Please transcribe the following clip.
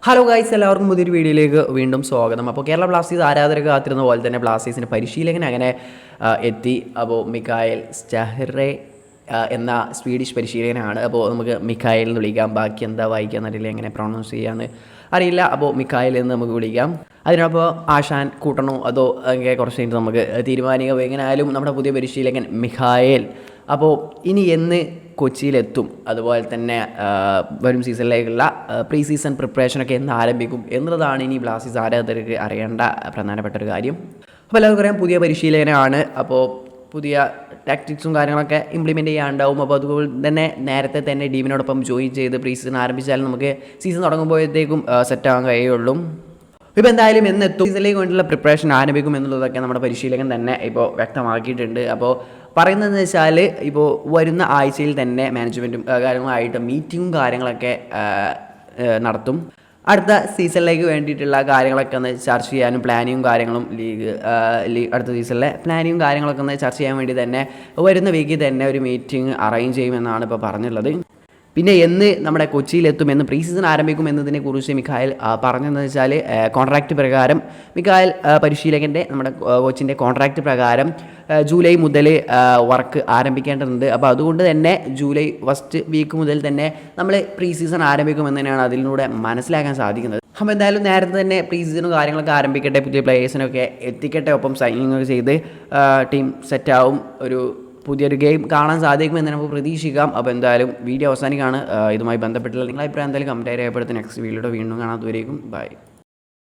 Hello guys, എല്ലാവർക്കും പുതിയൊരു വീഡിയോയിലേക്ക് വീണ്ടും സ്വാഗതം. അപ്പോൾ കേരള ബ്ലാസ്റ്റേഴ്സ് ആരാധകർ കാത്തിരുന്ന പോലെ തന്നെ ബ്ലാസ്റ്റേഴ്സിൻ്റെ പരിശീലകൻ അങ്ങനെ എത്തി. അപ്പോൾ മിക്കായൽ സ്റ്റഹ്റെ എന്ന സ്വീഡിഷ് പരിശീലകനാണ്. അപ്പോൾ നമുക്ക് മിക്കായൽ എന്ന് വിളിക്കാം. ബാക്കി എന്താ വായിക്കുക എന്നറിയില്ല, എങ്ങനെ പ്രൊണൗൺസ് ചെയ്യാമെന്ന് അറിയില്ല. അപ്പോൾ മിക്കായൽ എന്ന് നമുക്ക് വിളിക്കാം. അതിനപ്പോൾ ആശാൻ കൂട്ടണോ അതോ അങ്ങനെ കുറച്ച് കഴിഞ്ഞിട്ട് നമുക്ക് തീരുമാനിക്കാം. എങ്ങനെയായാലും നമ്മുടെ പുതിയ പരിശീലകൻ മിഖായേൽ അപ്പോൾ ഇനി എന്ന് കൊച്ചിയിലെത്തും, അതുപോലെ തന്നെ വരും സീസണിലേക്കുള്ള പ്രീ സീസൺ പ്രിപ്പറേഷനൊക്കെ എന്ന് ആരംഭിക്കും എന്നുള്ളതാണ് ഇനി ബ്ലാസ്റ്റേഴ്സ് ആരാധകർക്ക് അറിയേണ്ട പ്രധാനപ്പെട്ട ഒരു കാര്യം. അപ്പോൾ എല്ലാവർക്കും അറിയാം, പുതിയ പരിശീലകനാണ്. അപ്പോൾ പുതിയ ടാക്ടിക്സും കാര്യങ്ങളൊക്കെ ഇംപ്ലിമെൻറ്റ് ചെയ്യാനുണ്ടാവും. അപ്പോൾ അതുപോലെ തന്നെ നേരത്തെ തന്നെ ടീമിനോടൊപ്പം ജോയിൻ ചെയ്ത് പ്രീ സീസൺ ആരംഭിച്ചാൽ നമുക്ക് സീസൺ തുടങ്ങുമ്പോഴത്തേക്കും സെറ്റാകാൻ കഴിയുള്ളൂ. ഇപ്പോൾ എന്തായാലും എന്നെത്തും സീസണിലേക്ക് വേണ്ടിയുള്ള പ്രിപ്പറേഷൻ ആരംഭിക്കും എന്നുള്ളതൊക്കെ നമ്മുടെ പരിശീലകൻ തന്നെ ഇപ്പോൾ വ്യക്തമാക്കിയിട്ടുണ്ട്. അപ്പോൾ പറയുന്നതെന്ന് വെച്ചാൽ ഇപ്പോൾ വരുന്ന ആഴ്ചയിൽ തന്നെ മാനേജ്മെൻറ്റും കാര്യങ്ങളായിട്ട് മീറ്റിങ്ങും കാര്യങ്ങളൊക്കെ നടത്തും. അടുത്ത സീസണിലേക്ക് വേണ്ടിയിട്ടുള്ള കാര്യങ്ങളൊക്കെ ഒന്ന് ചർച്ച ചെയ്യാനും പ്ലാനിങ്ങും കാര്യങ്ങളും ലീഗ് അടുത്ത സീസണിലെ പ്ലാനിങ്ങും കാര്യങ്ങളൊക്കെ ഒന്ന് ചർച്ച ചെയ്യാൻ വേണ്ടി തന്നെ വരുന്ന വീക്കിൽ തന്നെ ഒരു മീറ്റിംഗ് അറേഞ്ച് ചെയ്യുമെന്നാണ് ഇപ്പോൾ പറഞ്ഞുള്ളത്. പിന്നെ എന്ന് നമ്മുടെ കൊച്ചിയിലെത്തുമെന്ന് പ്രീ സീസൺ ആരംഭിക്കുമെന്നതിനെ കുറിച്ച് മിഖായൽ പറഞ്ഞതെന്ന് വെച്ചാൽ കോൺട്രാക്റ്റ് പ്രകാരം മിഖായൽ പരിശീലകൻ്റെ നമ്മുടെ കോച്ചിൻ്റെ കോൺട്രാക്റ്റ് പ്രകാരം ജൂലൈ മുതൽ വർക്ക് ആരംഭിക്കേണ്ടതുണ്ട്. അപ്പോൾ അതുകൊണ്ട് തന്നെ ജൂലൈ ഫസ്റ്റ് വീക്ക് മുതൽ തന്നെ നമ്മൾ പ്രീ സീസൺ ആരംഭിക്കുമെന്ന് തന്നെയാണ് അതിലൂടെ മനസ്സിലാക്കാൻ സാധിക്കുന്നത്. അപ്പോൾ എന്തായാലും നേരത്തെ തന്നെ പ്രീ സീസണും കാര്യങ്ങളൊക്കെ ആരംഭിക്കട്ടെ, പുതിയ പ്ലേയേഴ്സിനൊക്കെ എത്തിക്കട്ടെ, ഒപ്പം സൈനിങ് ഒക്കെ ചെയ്ത് ടീം സെറ്റാവും, ഒരു പുതിയൊരു ഗെയിം കാണാൻ സാധിക്കുമെന്ന് നമുക്ക് പ്രതീക്ഷിക്കാം. അപ്പോൾ എന്തായാലും വീഡിയോ അവസാനിക്കാണ്. ഇതുമായി ബന്ധപ്പെട്ടുള്ള നിങ്ങളുടെ അഭിപ്രായം എന്തായാലും കമൻറ്റ് രേഖപ്പെടുത്തി നെക്സ്റ്റ് വീഡിയോയുടെ വീണ്ടും കാണാത്തവരേക്കും ബൈ.